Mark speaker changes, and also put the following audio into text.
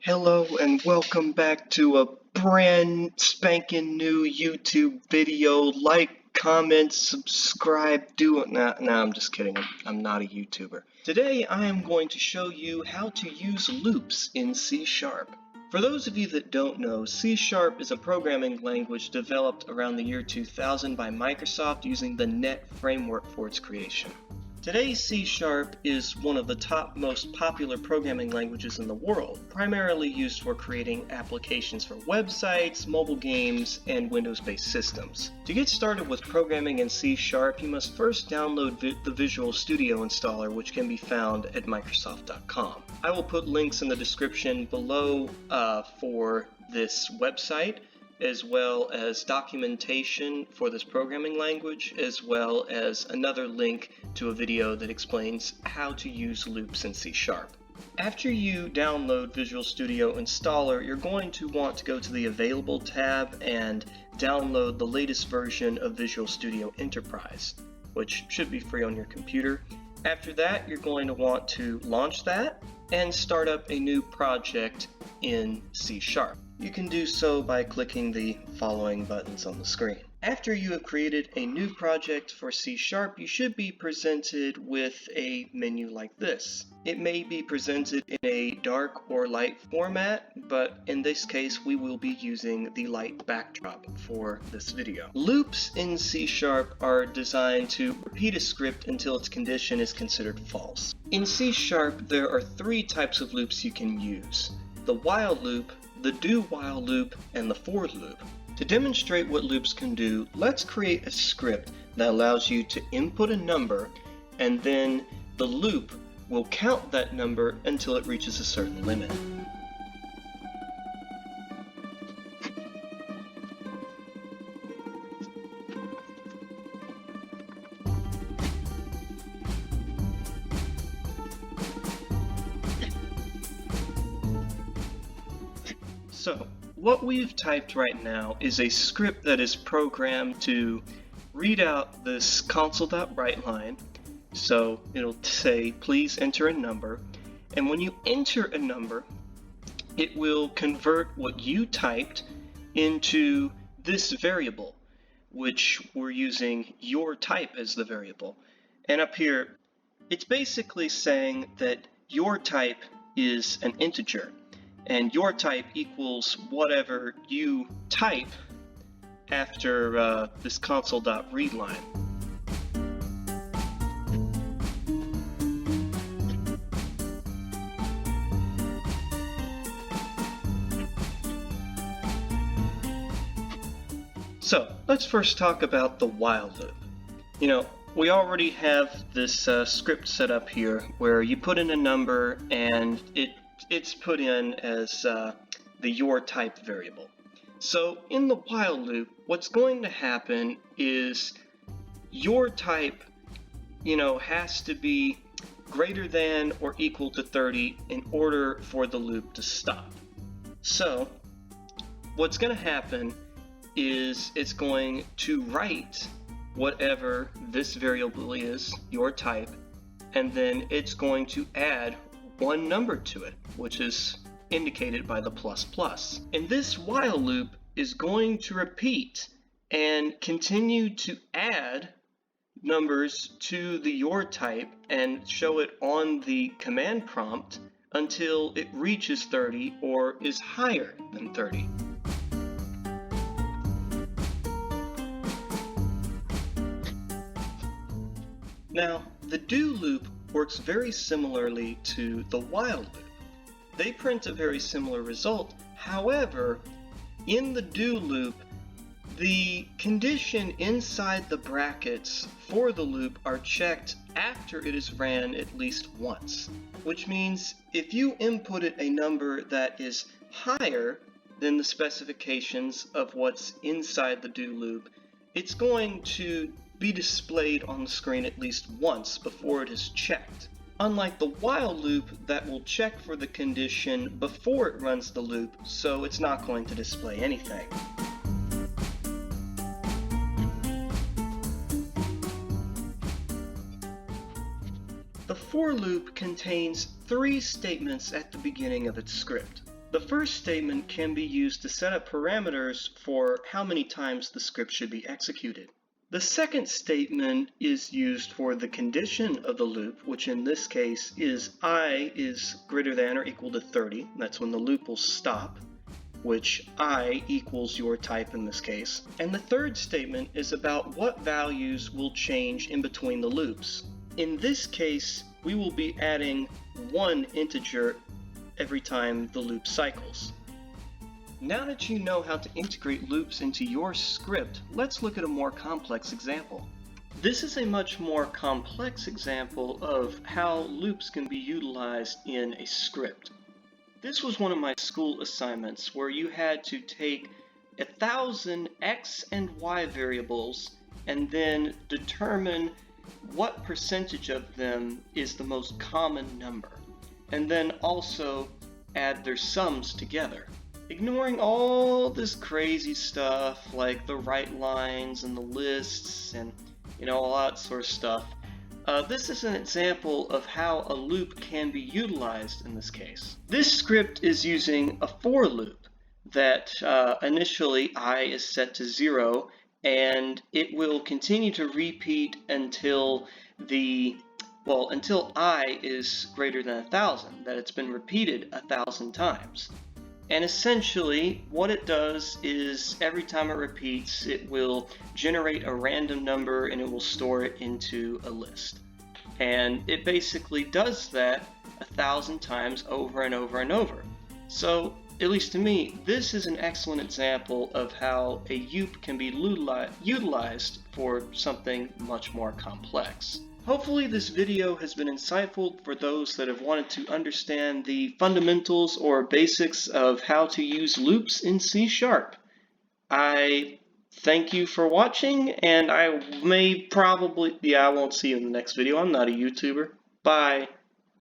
Speaker 1: Hello and welcome back to a brand spanking new YouTube video. Like, comment, subscribe, I'm just kidding. I'm not a YouTuber. Today I am going to show you how to use loops in C#. For those of you that don't know, C# is a programming language developed around the year 2000 by Microsoft using the .NET framework for its creation. Today, C# is one of the top most popular programming languages in the world, primarily used for creating applications for websites, mobile games, and Windows-based systems. To get started with programming in C#, you must first download the Visual Studio installer, which can be found at Microsoft.com. I will put links in the description below for this website, as well as documentation for this programming language, as well as another link to a video that explains how to use loops in C#. After you download Visual Studio Installer, you're going to want to go to the Available tab and download the latest version of Visual Studio Enterprise, which should be free on your computer. After that, you're going to want to launch that and start up a new project in C#. You can do so by clicking the following buttons on the screen. After you have created a new project for C#, you should be presented with a menu like this. It may be presented in a dark or light format, but in this case we will be using the light backdrop for this video. Loops in C# are designed to repeat a script until its condition is considered false. In C# there are three types of loops you can use: the while loop, the do-while loop, and the for loop. To demonstrate what loops can do, let's create a script that allows you to input a number, and then the loop will count that number until it reaches a certain limit. So, what we've typed right now is a script that is programmed to read out this console.write line. So it'll say, please enter a number. And when you enter a number, it will convert what you typed into this variable, which we're using your type as the variable. And up here, it's basically saying that your type is an integer, and your type equals whatever you type after this console.read line. So let's first talk about the while loop. We already have this script set up here where you put in a number and it's put in as the your type variable. So in the while loop, what's going to happen is your type, has to be greater than or equal to 30 in order for the loop to stop. So what's going to happen is it's going to write whatever this variable is, your type, and then it's going to add one number to it, which is indicated by the ++. And this while loop is going to repeat and continue to add numbers to the your type and show it on the command prompt until it reaches 30 or is higher than 30. Now, the do loop works very similarly to the while loop. They print a very similar result. However, in the do loop, the condition inside the brackets for the loop are checked after it is ran at least once, which means if you inputted a number that is higher than the specifications of what's inside the do loop, it's going to be displayed on the screen at least once before it is checked. Unlike the while loop that will check for the condition before it runs the loop, so it's not going to display anything. The for loop contains three statements at the beginning of its script. The first statement can be used to set up parameters for how many times the script should be executed. The second statement is used for the condition of the loop, which in this case is I is greater than or equal to 30. That's when the loop will stop, which I equals your type in this case. And the third statement is about what values will change in between the loops. In this case, we will be adding one integer every time the loop cycles. Now that you know how to integrate loops into your script, let's look at a more complex example. This is a much more complex example of how loops can be utilized in a script. This was one of my school assignments where you had to take 1,000 x and y variables and then determine what percentage of them is the most common number, and then also add their sums together. Ignoring all this crazy stuff like the right lines and the lists and all that sort of stuff, this is an example of how a loop can be utilized in this case. This script is using a for loop that initially I is set to 0, and it will continue to repeat until until I is greater than 1,000, that it's been repeated 1,000 times. And essentially, what it does is every time it repeats, it will generate a random number and it will store it into a list. And it basically does that 1,000 times over and over and over. So, at least to me, this is an excellent example of how a loop can be utilized for something much more complex. Hopefully this video has been insightful for those that have wanted to understand the fundamentals or basics of how to use loops in C#. I thank you for watching, and I won't see you in the next video. I'm not a YouTuber. Bye.